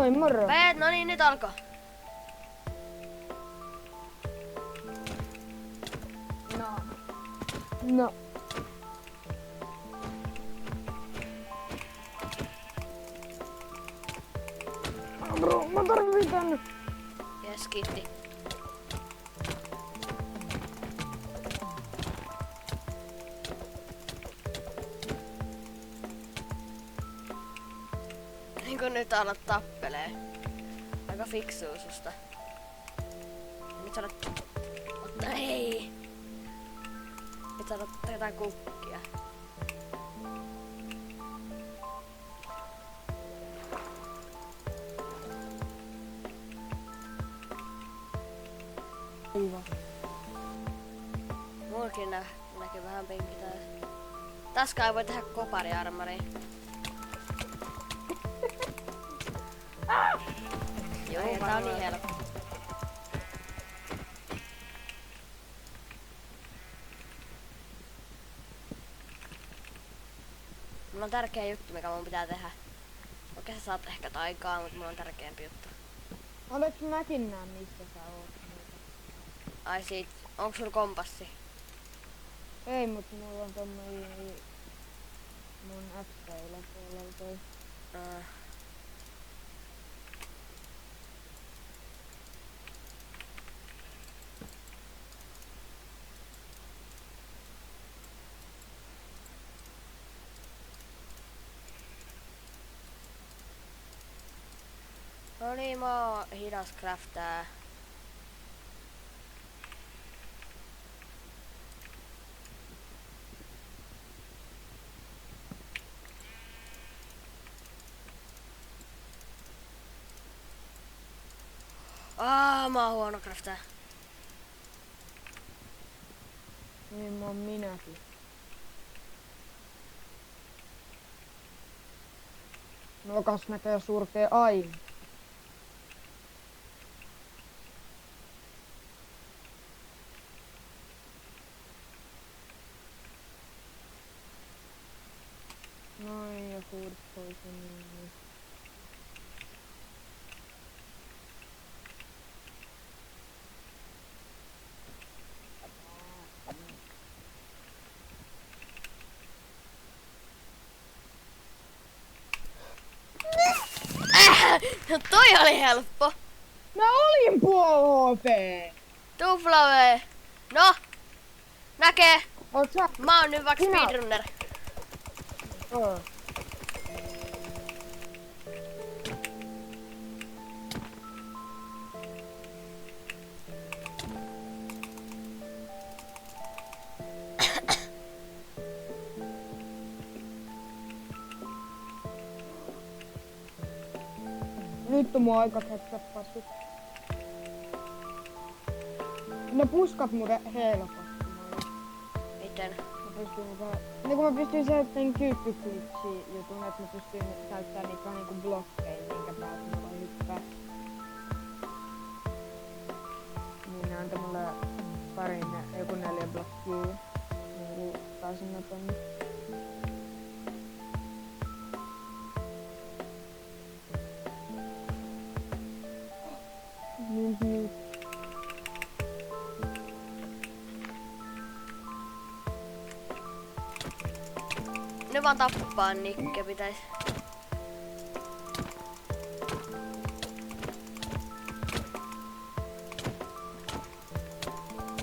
Moi, moro. Päät, no niin, nyt alkoi. No. Bro, mä tarvitan. Jes, kiitti. Niin kun nyt alat tappelee. Aika fiksuu susta. Nyt sanot... Mutta ei! Nyt sanot jotain kukkia. Aivan. Mullakin näkyy vähän pinkki täällä. Täskä ei voi tehdä kopariarmariin. Joo, tää on niin helppo. Mulla on tärkeä juttu, mikä mun pitää tehdä. Okei, sä saat ehkä taikaa, mutta mulla on tärkeämpi juttu. Oletko mäkin näe, missä sä oot? Ai siitä, onks sulla kompassi? Ei, mut mulla on tommoinen mun F-yläpuolella toi. No niin, mä oon hidas craftaa. Mä oon huono craftaa. Niin mä oon minäkin. Nokas näkee surkee aina. Noin ja huudut pois ja niin. No toi oli helppo. Mä olin puol HP! Tufla. No! Näkee! Oot sä? Mä oon nyt vaikka Minä- speedrunner. Oo. Nyt on mun aika ketsäppää sut. Ne puskat muuten helposti. Miten? Niin kun mä pystyn säyttämään kyykkyklitsi jutun, että mä pystyn käyttämään niitä vähän niinku blokkeja, minkä päältä mä voin hyppää. Niin ne antoi mulle joku 4 blokkia. Niin pääsin nopeammin. Niin. Ne vaan tappaa Nikke pitäis.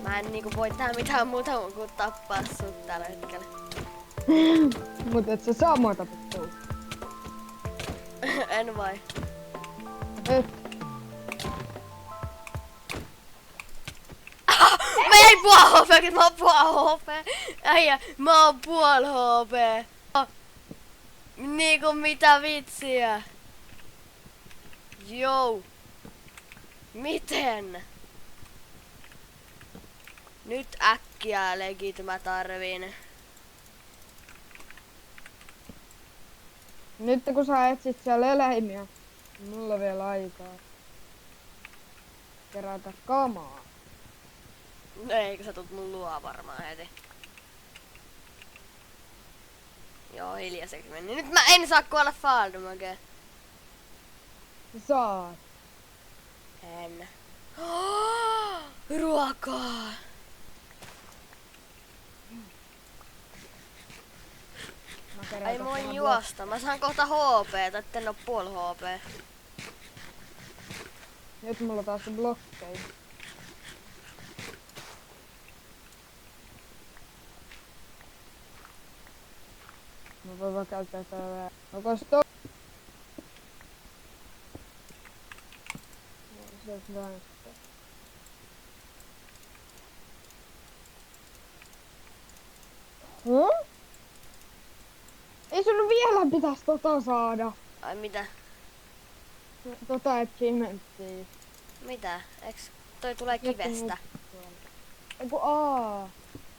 Mä en niinku voi tehdä mitään muuta kuin tappaa sut tällä hetkellä. Mut et sä saa mua tapettua. En vai. Et. Mä jäin puol HP, mä oon puol HP. Äijä, mä oon puol HP. Niinku mitä vitsiä. Jou. Miten? Nyt äkkiä legit mä tarviin. Nyt kun sä etsit siellä eläimiä, niin mulla on vielä aikaa kerätä kamaa. No eikö sä tulet mun luo varmaan heti. Joo, hiljaiseksi meni. Nyt mä en saa kuolla Faldumakeen. Saat. En. Ruokaa! Mä kerään Ai tosta voin vaan juosta. Mä saan kohta HP, etten oo puoli HP. Nyt mulla taas on blokkeja. Mä voin vaan käyttää täällä. Onko stop? Se olisi vähän sitä. Huh? Ei sun vielä pitäis tota saada. Ai mitä? Tota achievementtia. Mitä? Eiks toi tulee kivestä? Eiku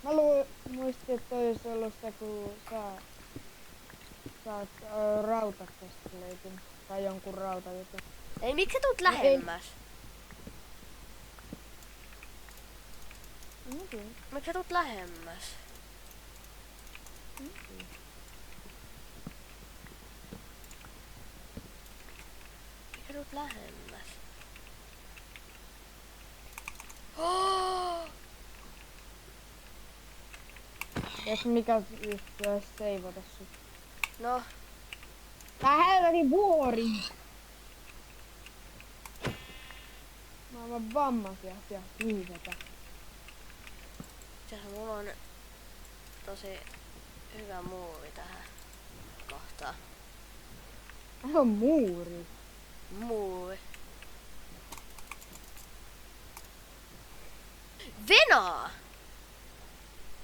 Mä muistin, että toi olisi ollut se, kun saat rautaksesta löytyn. Tai jonkun rautajutun. Ei, miksi sä tuut lähemmäs? Miksi sä tuut lähemmäs? Miksi sä tuut lähemmäs? Oh! Jos mikä pitäisi seivata sut. No, Tää helvetin vuori! Mä oon vaan vammaisia ja pyydetä. itse asiassa mulla on tosi hyvä muuvi tähän kohtaan. Se on muuri. Muuvi. Venaa!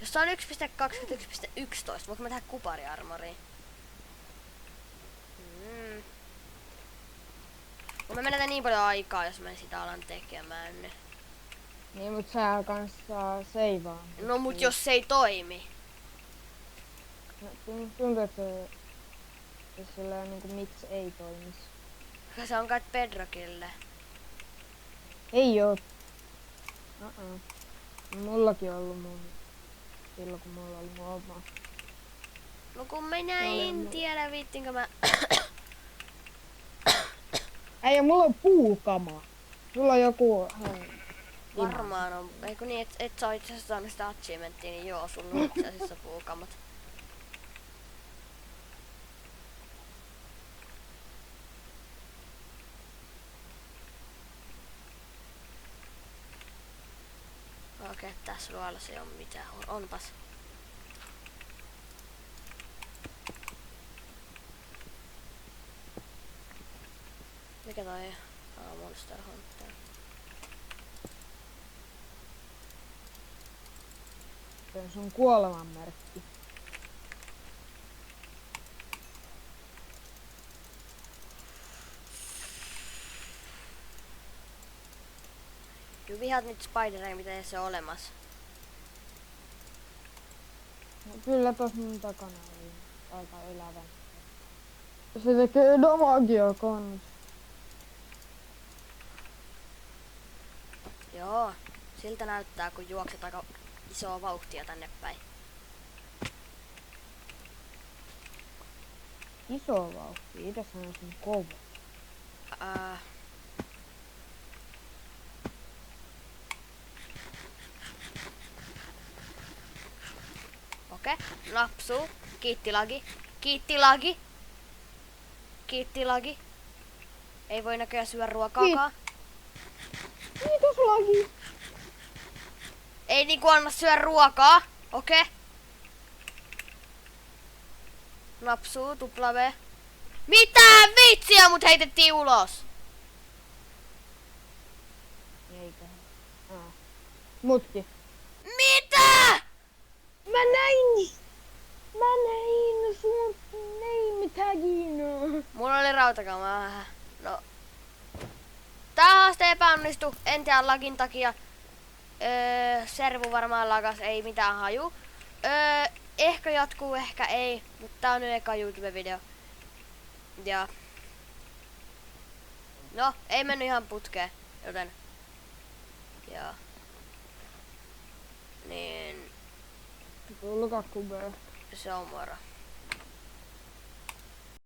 Jos tää on 1.21.11, voinko mä tehdä kupariarmoriin? Kun mä menetän niin paljon aikaa, jos mä sitä alan tekemään, niin... Niin, mut sä kans saa seivaa. No mut jos se ei toimi. No, tuntuu, että se sillä niinku miksi ei toimis. Se on kai Bedrockille. Ei oo. Mullakin on ollut mun. Silloin kun mulla oli mun oma. No kun minä en tiedä, viittinkö mä... Ei, mulla on puukama. Sulla on joku... Varmaan on. Eikö niin, et sä oo itse asiassa saanut sitä achievementtia, niin joo, sulla on itse asiassa puukamat. Okei, tässä luolassa ei oo mitään. Onpas. Mikä toi? Monster Hunter. Se on sun kuolemanmerkki. Kyllä vihaat nyt Spideria, mitä ei se ole olemassa. No, kyllä tos mun takana oli aika elävä. Se tekee damagea kans. Joo, siltä näyttää, kun juokset aika isoa vauhtia tänne päin. Iso vauhti, itäshän on sun kova. Okei, napsuu. Kiitti lagi. Kiitti lagi. Kiitti lagi. Ei voi näköjään syödä ruokaakaan. Kiitos lagi. Ei niinku anna syödä ruokaa. Okei. Napsuu, tupla V. Mitä vitsiä, mut heitettiin ulos. Eikä. Mutki. Mitä? Mä näin sun name tagin. Mulla oli rautakama. No. Tää haaste epäonnistui. En tiedä lagin takia. Servu varmaan lagas, ei mitään haju. Ehkä jatkuu, ehkä ei. Mutta tää on nyt eka YouTube-video. Ja... No, ei mennyt ihan putkeen, joten... Joo. Niin... Tulkaa kubea. Se on moro.